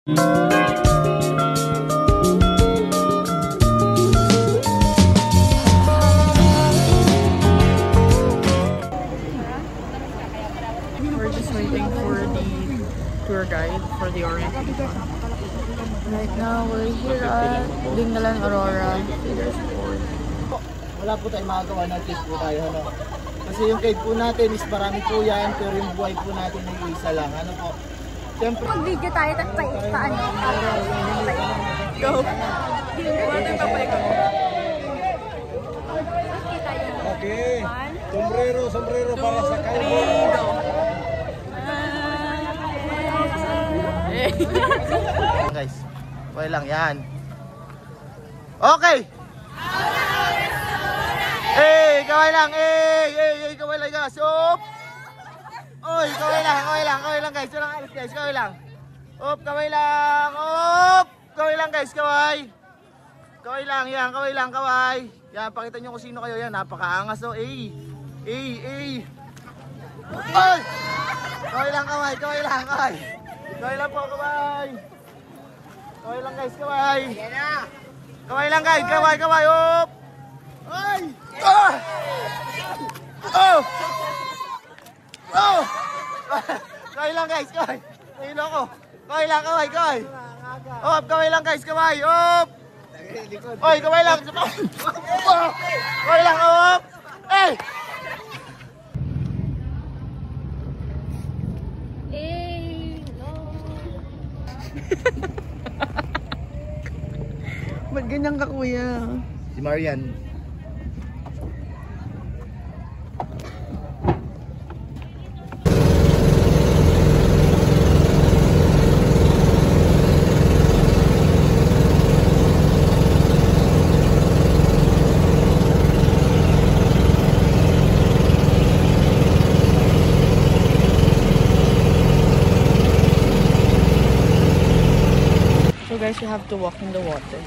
We're just waiting for the tour guide for the orientation. Right now, we're here at Dingalan Aurora Feeders Fort. Wala po tayong makagawa, notice po tayo, ano? Kasi yung cave po natin is marami po yan, pero yung buhay po natin ay isa lang, ano po? Siyempre, mag-video tayo, paano? Go! Bakit papay ko? okay. Sombrero para sa kayo. 3, go! Guys, okay lang yan. Okay! Kaway lang, kaway lang guys. Op! Oy, kaway lang guys. Walang alis guys, kaway lang. Op, kaway lang. Op! Kaway lang guys, kaway. Kaway lang, yan, kaway lang, kaway. Yan, pakita nyo kung sino kayo yan. Napakaangas oh. Oy! Kaway lang, kaway, kaway lang, kaway. Kaway lang po, kaway. Kaway lang guys, kaway. Kaway lang guys, kaway, op! Ay! Oh! Kaway lang guys, kaway. Ayun ako. Kaway lang, kaway. Op, kaway lang guys, kaway. Op! Oy, kaway lang. Kaway lang, op! Eh! Ba't ganyan ka, kuya? Si Marian. So guys, you have to walk in the water.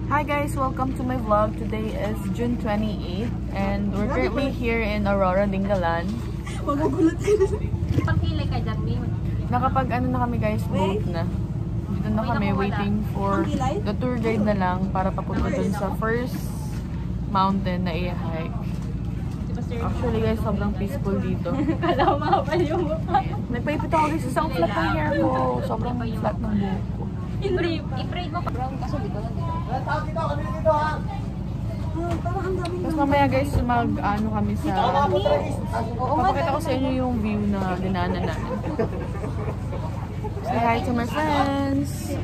Hi guys, welcome to my vlog. Today is June 28th and we're currently here in Aurora, Dingalan. Nakapag ano na kami guys, boat na. Dito na kami waiting for the tour guide na lang para papunta dun sa first mountain na i-hike. Actually guys, sobrang peaceful dito. Kala mo makapal yung mukha. Nagpaipit ako guys, isang flat ng hair ko. Sobrang flat ng buhok ko. I-pray mo. Brown kaso dito lang dito. Tapos mamaya guys, mag-ano kami sa... Papakita ko sa inyo yung view na dinaanan namin. Say hi to my friends!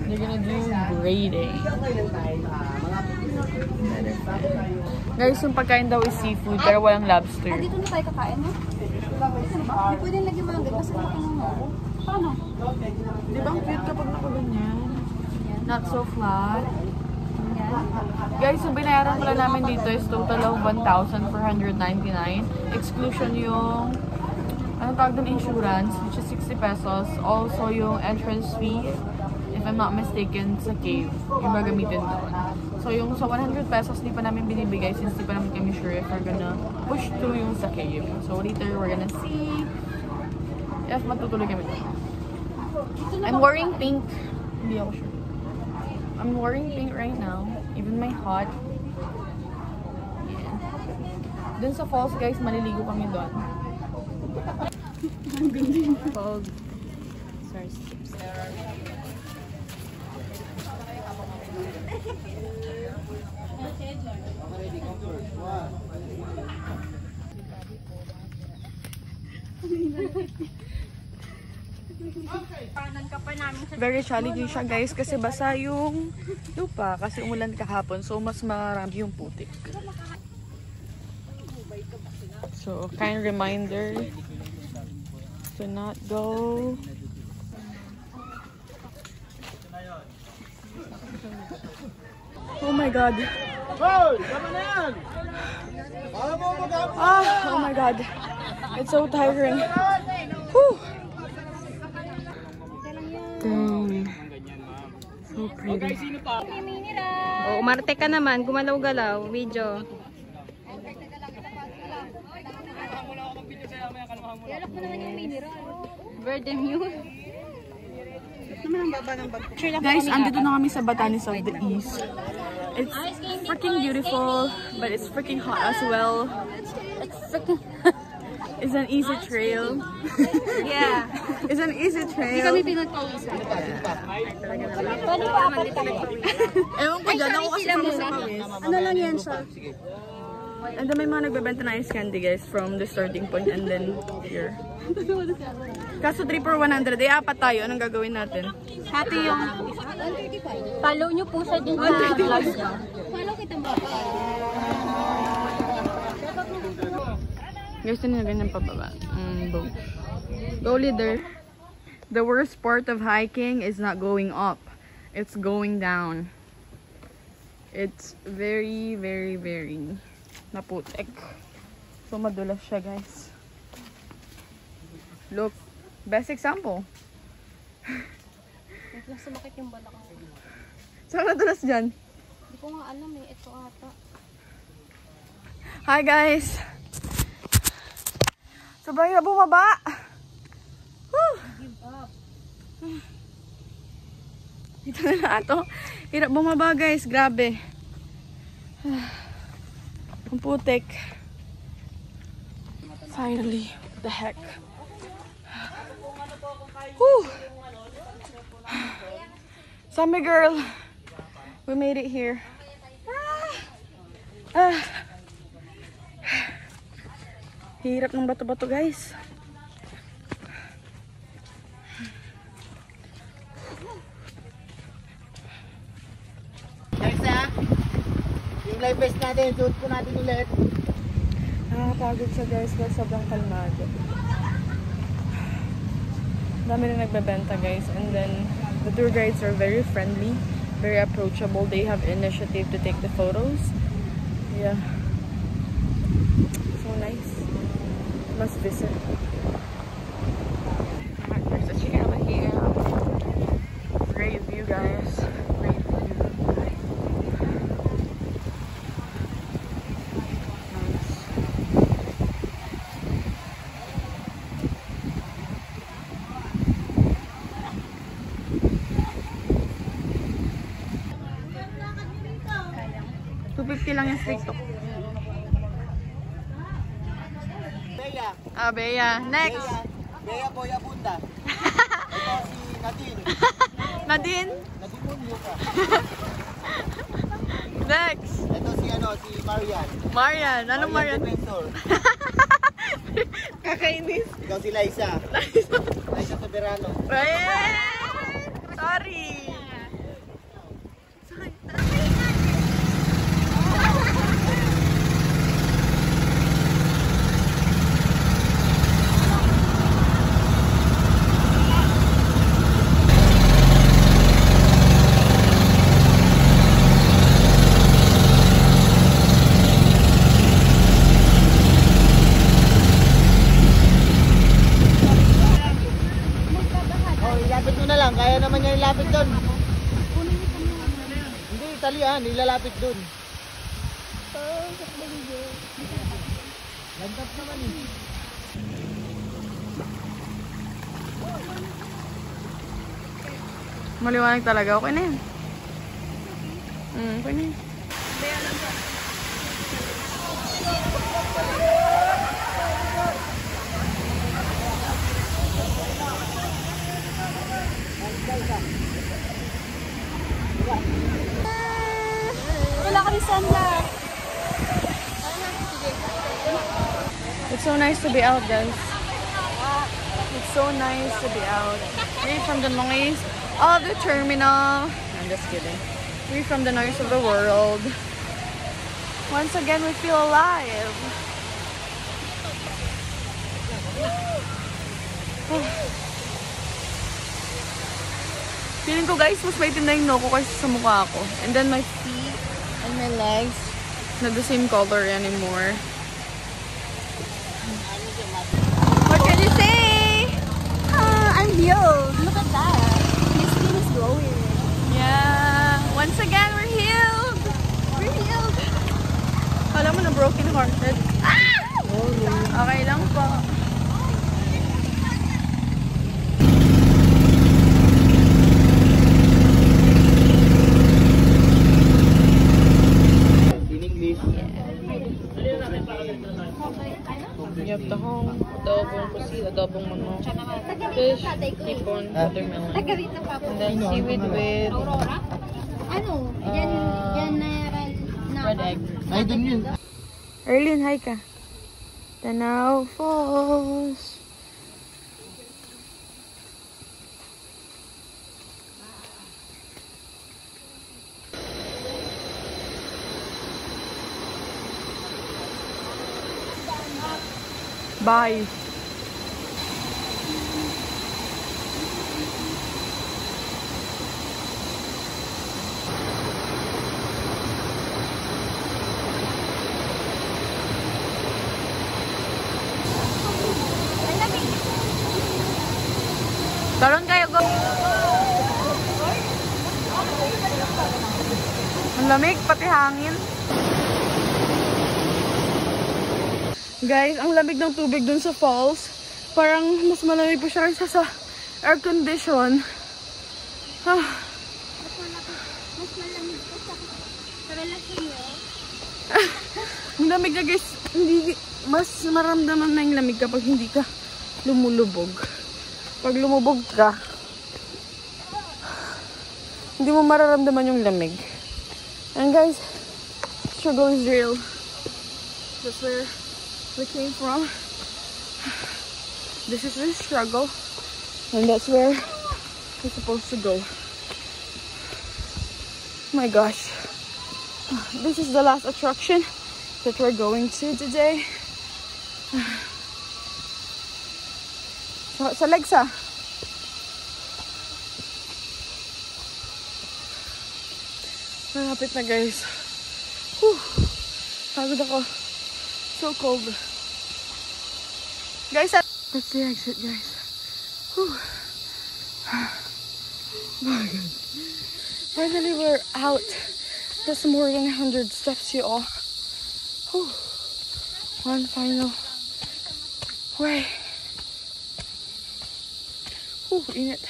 They're gonna do braiding. Guys, yung pagkain daw is seafood pero walang lobster. Dito na tayo kakain, no? Hindi pwede lagyan mga ganyan kasi makinong mo. Paano? Di ba ang cute kapag nakaganyan? Not so flat. Guys, yung binayaran pala namin dito is total of 1,499. Exclusion yung anong tawag doon, insurance, which is 60 pesos. Also yung entrance fee, if I'm not mistaken, sa cave. Yung gagamitin doon. So yung sa 100 pesos, di pa namin binibigay since di pa namin kami sure if we're gonna push through yung sa cave. So later, we're gonna see if matutuloy kami doon. I'm wearing pink. Hindi ako sure. I'm wearing pink right now. Even my hat. Yeah. Dun sa falls, guys, maliligo kami doon. Ang ganda yung fog. Sorry, skips. Very challenging siya guys kasi basa yung lupa kasi umulan kahapon, so mas marami yung putik. So kind reminder to not go. Oh my god. Oh my god. It's so tiring. Whew. Dang. So pretty. O, umarte ka naman. Gumalaw-galaw. Video. Yalok mo naman yung mineral. Verde Mule. Guys, andito na kami sa Batanes of the East. It's freaking beautiful, but it's freaking hot as well. It's an easy trail. Yeah. It's an easy Hindi kami trail. pinagpawisan. Pwede pa apat tayo. Ewan ko dyan, ako kasi pawis sa pawis. Ano lang yan siya? And then may mga nagbebenta na ice candy guys from the starting point and then here. Kaso 3 for 100, eh apat tayo. Anong gagawin natin? Hati yung 135. Follow nyo po siya dun sa vlog niya. Follow kita mo. Guys, ito na ganyan pababa. Go leader. The worst part of hiking is not going up. It's going down. It's very, very, very naputek. So madulas siya guys. Look. Best example. Sumakit yung balak ko. Saan nadulas dyan? Hindi ko nga alam eh. Ito ata. Hi guys! Sabay na bumaba! Whew. Dito na na ito. Hirap bumaba guys, grabe. Ang putik. Finally, what the heck. Whew. Summer girl, we made it here. Hirap ng bato-bato guys. Guys yung live vest natin, suot po natin ulit. Nakakapagod siya guys kasi sobrang kalmado. Dami rin nagbebenta guys, and then the tour guides are very friendly, very approachable. They have initiative to take the photos. Yeah. So nice. Must visit. There's a chicken over here. Great view guys. Great view. Nice. $250 lang yung steak to. Bea. Ah, Bea. Next. Bea Boya Bunda. Ito si Nadine. Nadine. Nadimunyo ka. Next. Ito si Marian. Marian. Anong Marian? Defensor. Kakainis. Ikaw si Liza. Liza Soberano. Sorry. Ilapit mo na lang. Kaya naman niya ilapit doon. Hindi, talihan. Ilalapit doon. Landap naman eh. Maliwanag talaga. Okay na yan. Okay na yan. Wala kami sandal. It's so nice to be out, guys. It's so nice to be out. Free from the noise of the terminal. I'm just kidding. Free from the noise of the world. Once again, we feel alive. Feeling ko guys, mas maitim na yung noo ko kasi sa mukha ko. And then my feet and my legs, not the same color anymore. What can you say? adobong manok. Fish, hipon, watermelon. And then seaweed with Aurora? Ano? Yan na red egg. Ay, dun yun. Erlyn, hi ka. Tanaw Falls. Bye. Talon kayo, go! Ang lamig, pati hangin. Guys, ang lamig ng tubig dun sa falls. Parang mas malamig po siya kaysa sa air condition. Mas malamig ko sa relasyon niyo. Ang lamig na guys, hindi, mas maramdaman na yung lamig kapag hindi ka lumulubog. Pag lumubog ka, hindi mo mararamdaman yung lamig. And guys, struggle is real. That's where we came from. This is the struggle. And that's where we're supposed to go. My gosh. This is the last attraction that we're going to today. Sa legs ah. Malapit na guys. Whew. Pagod ako. So cold. Guys, that's the exit guys. Whew. My God. Finally we're out. That's more than 100 steps you all. Whew. One final way. Init.